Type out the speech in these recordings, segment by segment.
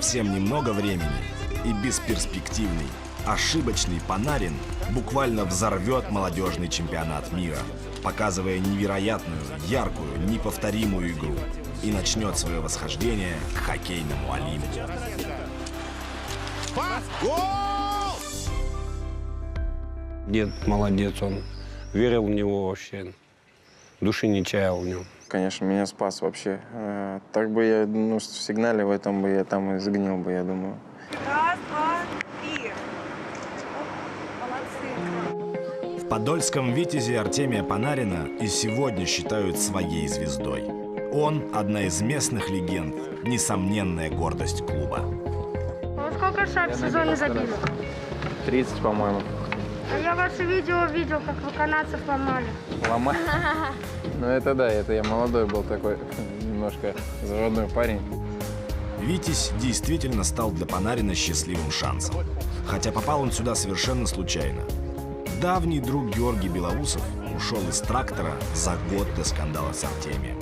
совсем немного времени, и бесперспективный, ошибочный Панарин буквально взорвет молодежный чемпионат мира, показывая невероятную, яркую, неповторимую игру, и начнет свое восхождение к хоккейному Олимпу. Дед молодец, он верил в него вообще, души не чаял в нем. Конечно, меня спас вообще. Так бы я, в сигнале в этом бы я там и сгнил бы, я думаю. Раз, два, три. Молодцы. В подольском «Витязе» Артемия Панарина и сегодня считают своей звездой. Он – одна из местных легенд, несомненная гордость клуба. Вы сколько шайб в сезоне забили? 30, по-моему. А я ваше видео видел, как вы канадцев ломали. Ломать? Ну это да, это я молодой был такой, немножко заводной парень. «Витязь» действительно стал для Панарина счастливым шансом. Хотя попал он сюда совершенно случайно. Давний друг Георгий Белоусов ушел из «Трактора» за год до скандала с Артемием.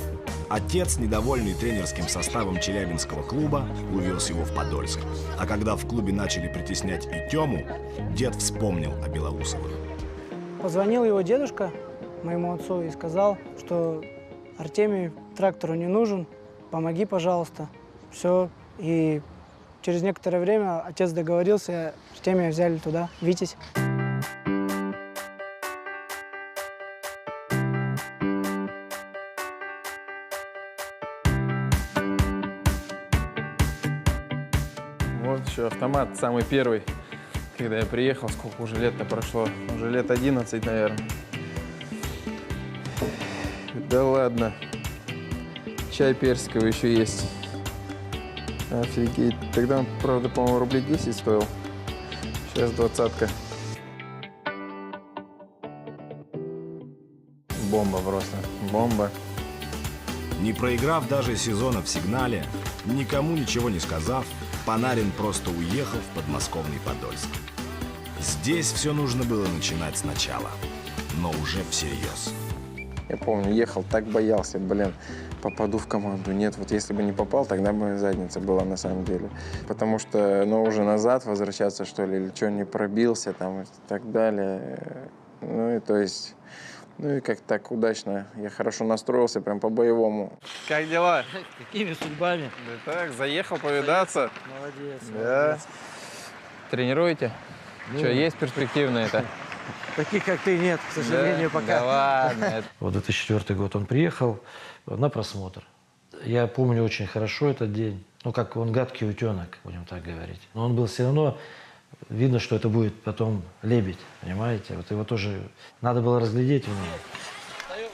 Отец, недовольный тренерским составом челябинского клуба, увез его в Подольск. А когда в клубе начали притеснять и Тему, дед вспомнил о Белоусовых. Позвонил его дедушка моему отцу и сказал, что Артемий «Трактору» не нужен, помоги, пожалуйста. Все. И через некоторое время отец договорился, Артемия взяли туда, «Витязь». Вот еще автомат, самый первый, когда я приехал, сколько уже лет-то прошло, уже лет 11, наверное. Да ладно, чай персиковый еще есть. Офигеть, тогда он, правда, по-моему, рублей 10 стоил, сейчас 20-ка. Бомба просто, бомба. Не проиграв даже сезона в «Сигнале», никому ничего не сказав, Панарин просто уехал в подмосковный Подольск. Здесь все нужно было начинать сначала, но уже всерьез. Я помню, ехал, так боялся, попаду в команду. Нет, вот если бы не попал, тогда бы задница была на самом деле. Потому что, уже назад возвращаться, что ли, или что, не пробился там и так далее. И как так удачно. Я хорошо настроился, прям по-боевому. Как дела? Какими судьбами? Да так, заехал повидаться. Молодец. Да. Молодец. Тренируете? Что, есть перспективные-то? Таких, как ты, нет, к сожалению, Да? пока. Да ладно. Вот 2004 год он приехал на просмотр. Я помню очень хорошо этот день. Как он гадкий утенок, будем так говорить. Но он был все равно, видно, что это будет потом лебедь, понимаете? Вот его тоже надо было разглядеть в нем.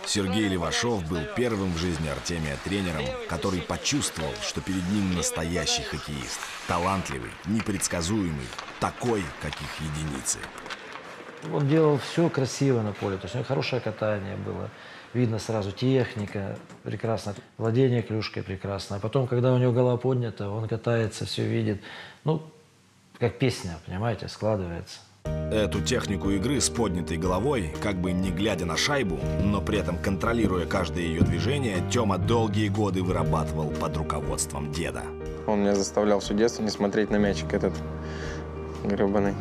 Сергей Левашов был первым в жизни Артемия тренером, который почувствовал, что перед ним настоящий хоккеист. Талантливый, непредсказуемый, такой, каких единицы. Он делал все красиво на поле, то есть у него хорошее катание было. Видно сразу техника прекрасно, владение клюшкой прекрасно. А потом, когда у него голова поднята, он катается, все видит. Как песня, понимаете, складывается. Эту технику игры с поднятой головой, как бы не глядя на шайбу, но при этом контролируя каждое ее движение, Тёма долгие годы вырабатывал под руководством деда. Он меня заставлял все детство не смотреть на мячик этот гребаный.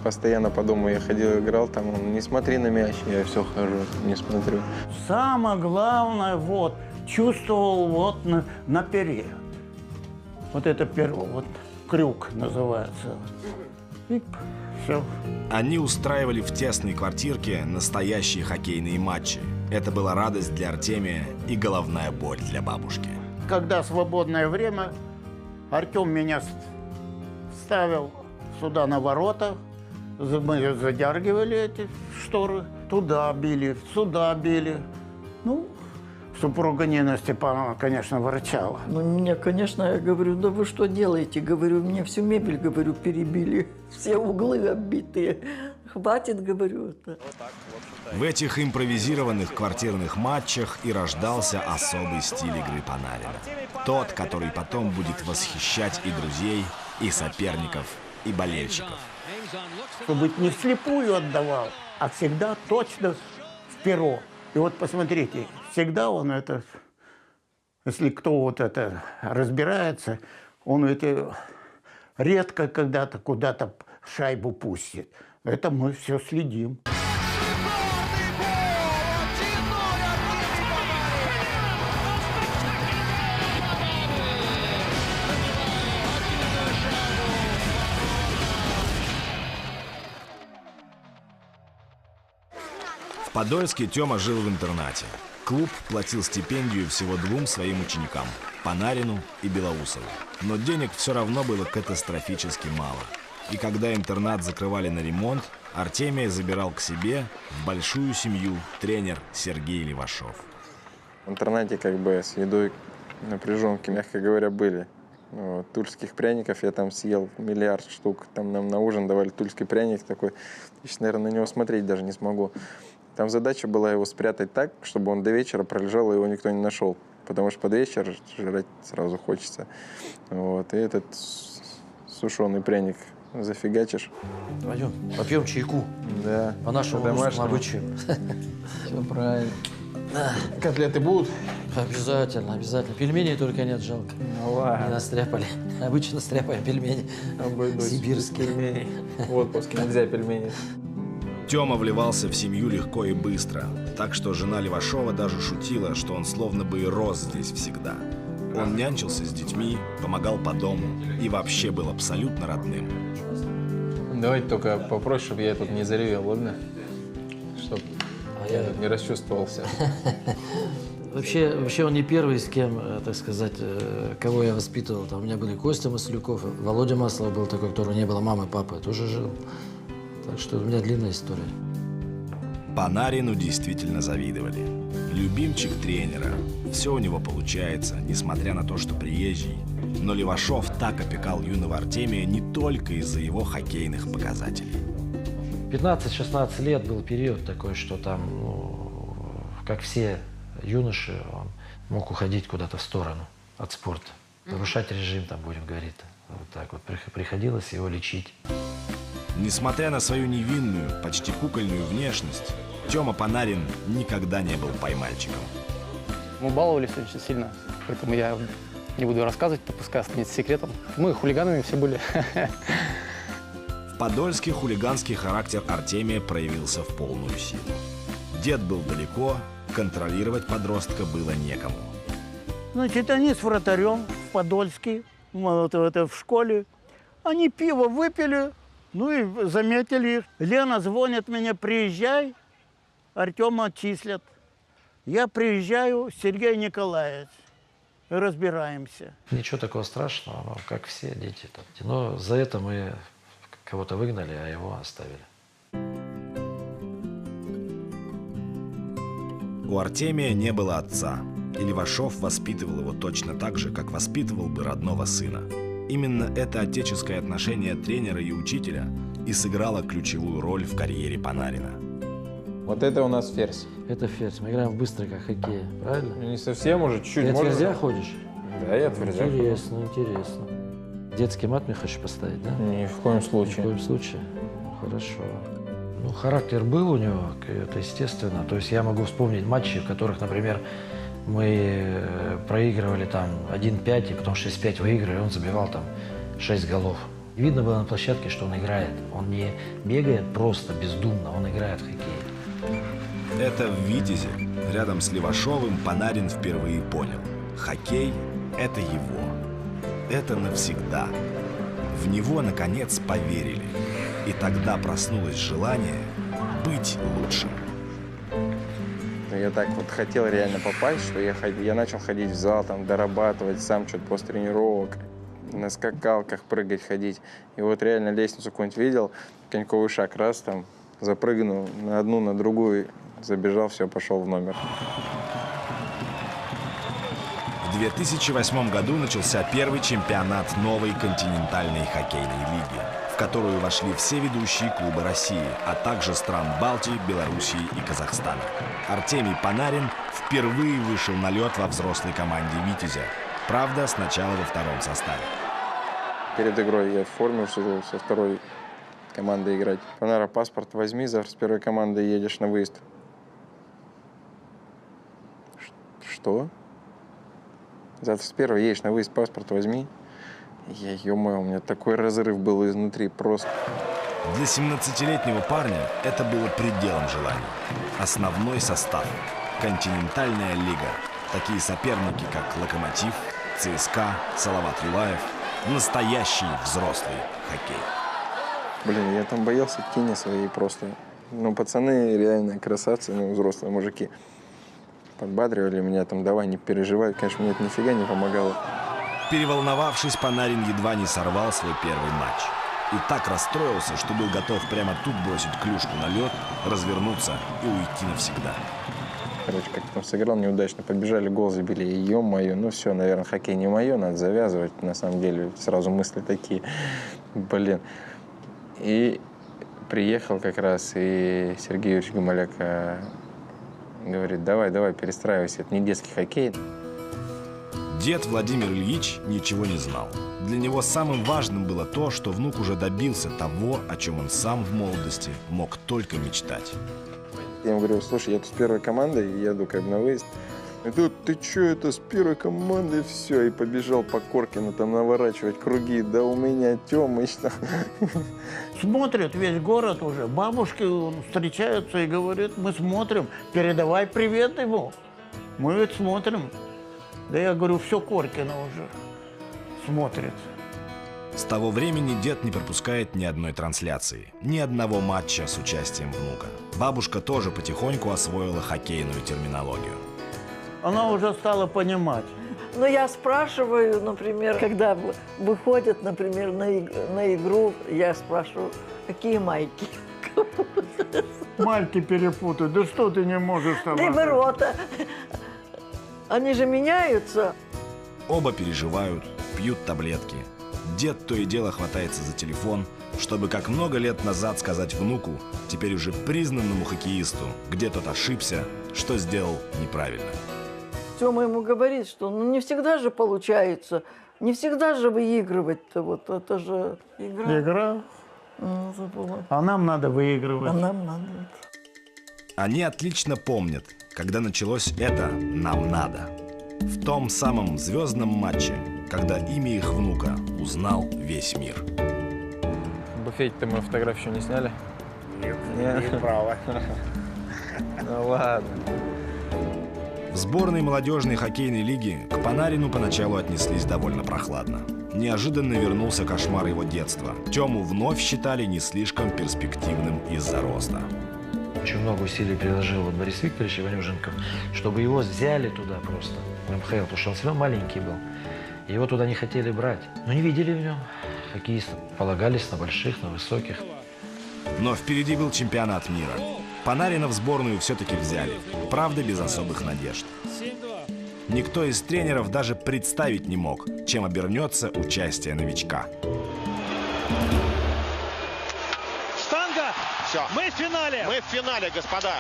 Постоянно по дому я ходил, играл, там он: не смотри на мяч, я все хожу, не смотрю. Самое главное, чувствовал наперед. Вот это первое, крюк называется. И все. Они устраивали в тесной квартирке настоящие хоккейные матчи. Это была радость для Артемия и головная боль для бабушки. Когда свободное время, Артем меня ставил сюда на ворота. Мы задергивали эти шторы. Туда били, сюда били. Супруга Нина Степановна, конечно, ворчала. Меня, конечно, я говорю, да вы что делаете? Говорю, мне всю мебель, говорю, перебили. Все углы оббитые. Хватит, говорю. В этих импровизированных квартирных матчах и рождался особый стиль игры Панарина. Тот, который потом будет восхищать и друзей, и соперников, и болельщиков. Чтобы не вслепую отдавал, а всегда точно в перо. И посмотрите, всегда он если кто разбирается, Он ведь редко когда-то куда-то шайбу пустит. Это мы все следим. В Подольске Тёма жил в интернате. Клуб платил стипендию всего двум своим ученикам – Панарину и Белоусову. Но денег все равно было катастрофически мало. И когда интернат закрывали на ремонт, Артемия забирал к себе в большую семью тренер Сергей Левашов. В интернате как бы с едой напряженки, мягко говоря, были. Вот, тульских пряников я там съел миллиард штук. Там нам на ужин давали тульский пряник такой. Я сейчас, наверное, на него смотреть даже не смогу. Там задача была его спрятать так, чтобы он до вечера пролежал, и его никто не нашел. Потому что под вечер жрать сразу хочется. Вот, и этот сушеный пряник зафигачишь. Пойдем, попьем чайку. Да. По нашему русскому обычаю. Все правильно. Котлеты будут? Обязательно, обязательно. Пельменей только нет, жалко. Ну ладно. Не настряпали. Обычно стряпаем пельмени. Сибирские. Пельмени. В отпуске нельзя пельмени. Тёма вливался в семью легко и быстро, так что жена Левашова даже шутила, что он словно бы и рос здесь всегда. Он нянчился с детьми, помогал по дому и вообще был абсолютно родным. Давайте только попроще, чтобы я тут не заревел, ладно? Чтоб я тут не расчувствовался. Вообще он не первый, с кем, так сказать, кого я воспитывал. Там у меня были Костя Маслюков, Володя Маслов был такой, которого не было мамы, папы, тоже жил. Так что у меня длинная история. Панарину действительно завидовали. Любимчик тренера. Все у него получается, несмотря на то, что приезжий. Но Левашов так опекал юного Артемия не только из-за его хоккейных показателей. 15-16 лет был период такой, что там, как все юноши, он мог уходить куда-то в сторону от спорта. Нарушать режим, там, будем говорить. Вот так вот приходилось его лечить. Несмотря на свою невинную, почти кукольную внешность, Тёма Панарин никогда не был поймальчиком. Мы баловались очень сильно, поэтому я не буду рассказывать, пускай останется секретом. Мы хулиганами все были. В Подольске хулиганский характер Артемия проявился в полную силу. Дед был далеко, контролировать подростка было некому. Значит, они с вратарем в Подольске, вот это в школе, они пиво выпили, ну и заметили их. Лена звонит мне, приезжай, Артема отчислят. Я приезжаю, Сергей Николаевич, разбираемся. Ничего такого страшного, но как все дети. Но за это мы кого-то выгнали, а его оставили. У Артемия не было отца, и Левашов воспитывал его точно так же, как воспитывал бы родного сына. Именно это отеческое отношение тренера и учителя и сыграло ключевую роль в карьере Панарина. Вот это у нас ферзь. Это ферзь. Мы играем в быстрый, как хоккей, правильно? Не совсем, уже чуть-чуть. Ты от ферзя ходишь? Да, я от ферзя. Интересно, интересно. Детский мат мне хочешь поставить, да? Ни в коем случае. Ни в коем случае. Хорошо. Ну, характер был у него, это естественно. То есть я могу вспомнить матчи, в которых, например, мы проигрывали там 1-5, и потом 6-5 выиграли, он забивал там 6 голов. И видно было на площадке, что он играет. Он не бегает просто бездумно, он играет в хоккей. Это в «Витязе», рядом с Левашовым, Панарин впервые понял. Хоккей – это его. Это навсегда. В него, наконец, поверили. И тогда проснулось желание быть лучшим. Я так вот хотел реально попасть, что я начал ходить в зал, там, дорабатывать сам что-то после тренировок, на скакалках прыгать, ходить. И вот реально лестницу какую-нибудь видел, коньковый шаг, раз там, запрыгнул на одну, на другую, забежал, все, пошел в номер. В 2008 году начался первый чемпионат новой континентальной хоккейной лиги, в которую вошли все ведущие клубы России, а также стран Балтии, Белоруссии и Казахстана. Артемий Панарин впервые вышел на лед во взрослой команде «Витязя». Правда, сначала во втором составе. Перед игрой я в форме сижу со второй командой играть. Панара, паспорт возьми, завтра с первой командой едешь на выезд. Что? Завтра с первой едешь на выезд, паспорт возьми. Я, ё-моё, у меня такой разрыв был изнутри просто. Для 17-летнего парня это было пределом желаний. Основной состав. Континентальная лига. Такие соперники, как Локомотив, ЦСКА, Салават Юлаев. Настоящий взрослый хоккей. Блин, я там боялся тени своей просто. Ну, пацаны реально красавцы, ну, взрослые мужики. Подбадривали меня там, давай, не переживай. Конечно, мне это нифига не помогало. Переволновавшись, Панарин едва не сорвал свой первый матч. И так расстроился, что был готов прямо тут бросить клюшку на лед, развернуться и уйти навсегда. Короче, как там сыграл неудачно, побежали, гол забили. И ё-моё, ну все, наверное, хоккей не мое, надо завязывать. На самом деле, сразу мысли такие, блин. И приехал как раз, и Сергей Юрьевич Гамаляк говорит, давай, перестраивайся, это не детский хоккей. Дед Владимир Ильич ничего не знал. Для него самым важным было то, что внук уже добился того, о чем он сам в молодости мог только мечтать. Я ему говорю, слушай, я тут с первой командой еду как бы на выезд. И тут, ты что, это с первой командой все? И побежал по Коркину там наворачивать круги. Да у меня Тёмыч там. Смотрит весь город уже. Бабушки встречаются и говорят, мы смотрим, передавай привет ему. Мы ведь смотрим. Да я говорю, все Коркино уже смотрит. С того времени дед не пропускает ни одной трансляции, ни одного матча с участием внука. Бабушка тоже потихоньку освоила хоккейную терминологию. Она уже стала понимать. Но я спрашиваю, например, когда выходят, например, на игру, я спрашиваю, какие майки? Майки перепутают. Да что ты не можешь там? Либерота. Они же меняются. Оба переживают, пьют таблетки. Дед то и дело хватается за телефон, чтобы как много лет назад сказать внуку, теперь уже признанному хоккеисту, где тот ошибся, что сделал неправильно. Тёма ему говорит, что ну, не всегда же получается, не всегда же выигрывать-то. Вот это же игра. Игра. Забыла. А нам надо выигрывать. А нам надо. Они отлично помнят, когда началось это «нам надо». В том самом звездном матче, когда имя их внука узнал весь мир. В буфете-то мы фотографию еще не сняли? Нет, не право. Ну ладно. В сборной молодежной хоккейной лиги к Панарину поначалу отнеслись довольно прохладно. Неожиданно вернулся кошмар его детства. Тему вновь считали не слишком перспективным из-за роста. Очень много усилий приложил вот Борис Викторович Иванюшенко, чтобы его взяли туда просто, в МХЛ, потому что он все равно маленький был. Его туда не хотели брать, но не видели в нем хоккеиста. Полагались на больших, на высоких. Но впереди был чемпионат мира. Панарина в сборную все-таки взяли, правда, без особых надежд. Никто из тренеров даже представить не мог, чем обернется участие новичка. Штанга! Все. Мы в финале! Мы в финале, господа!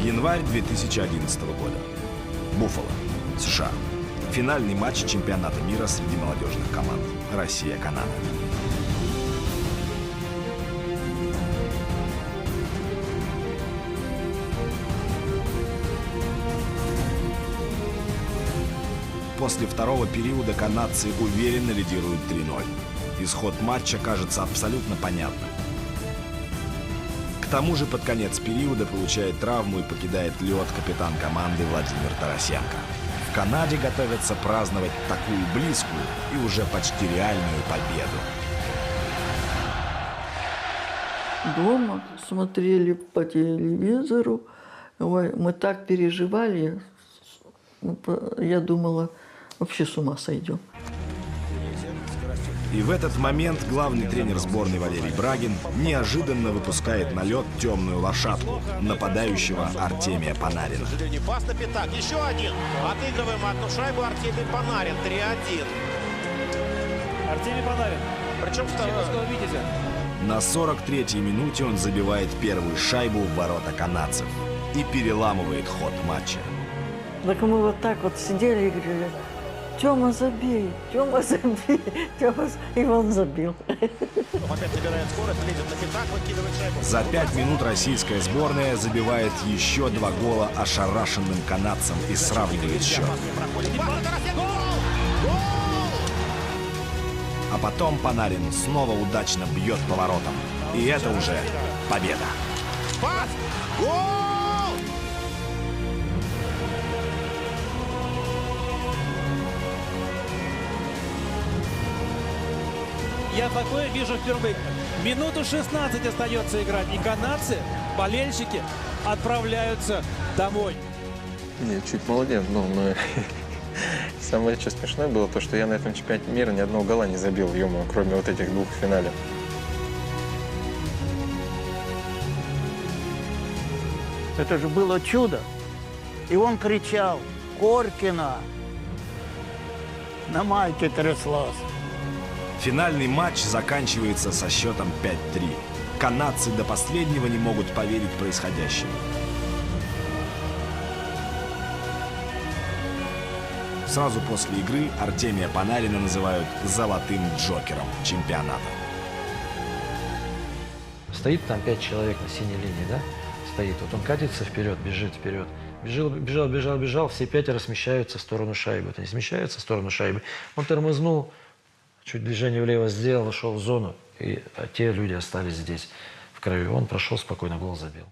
Январь 2011 года. Буффало, США. Финальный матч чемпионата мира среди молодежных команд. Россия-Канада. После второго периода канадцы уверенно лидируют 3-0. Исход матча кажется абсолютно понятным. К тому же под конец периода получает травму и покидает лед капитан команды Владимир Тарасенко. В Канаде готовятся праздновать такую близкую и уже почти реальную победу. Дома смотрели по телевизору. Ой, мы так переживали. Я думала, вообще с ума сойдем. И в этот момент главный тренер сборной Валерий Брагин неожиданно выпускает на лед темную лошадку нападающего Артемия Панарина. Пас на пятак. Еще один. Отыгрываем одну шайбу. Артемий Панарин. 3-1. Артемий Панарин. Причем второй. Видите? На 43-й минуте он забивает первую шайбу в ворота канадцев и переламывает ход матча. Так мы вот так вот сидели и говорили: Тёма, забей, Тёма, забей, Тёма, и он забил. Опять набирает скорость, лезет на пятак, выкидывает шайбу. За 5 минут российская сборная забивает еще 2 гола ошарашенным канадцам и сравнивает счет. А потом Панарин снова удачно бьет по воротам. И это уже победа. Пас! Гол! Я такое вижу впервые. Минуту 16 остается играть. И канадцы, болельщики, отправляются домой. Нет, чуть молодец был, но самое что смешное было то, что я на этом чемпионате мира ни одного гола не забил, ё-моё, кроме вот этих 2 в финале. Это же было чудо. И он кричал: Коркина! На майке тряслась. Финальный матч заканчивается со счетом 5-3. Канадцы до последнего не могут поверить происходящему. Сразу после игры Артемия Панарина называют «золотым джокером» чемпионата. Стоит там 5 человек на синей линии, да? Стоит. Вот он катится вперед, бежит вперед. Бежал, все 5 смещаются в сторону шайбы. Вот они смещаются в сторону шайбы. Он тормознул, чуть движение влево сделал, вошел в зону. И те люди остались здесь, в краю. Он прошел спокойно, гол забил.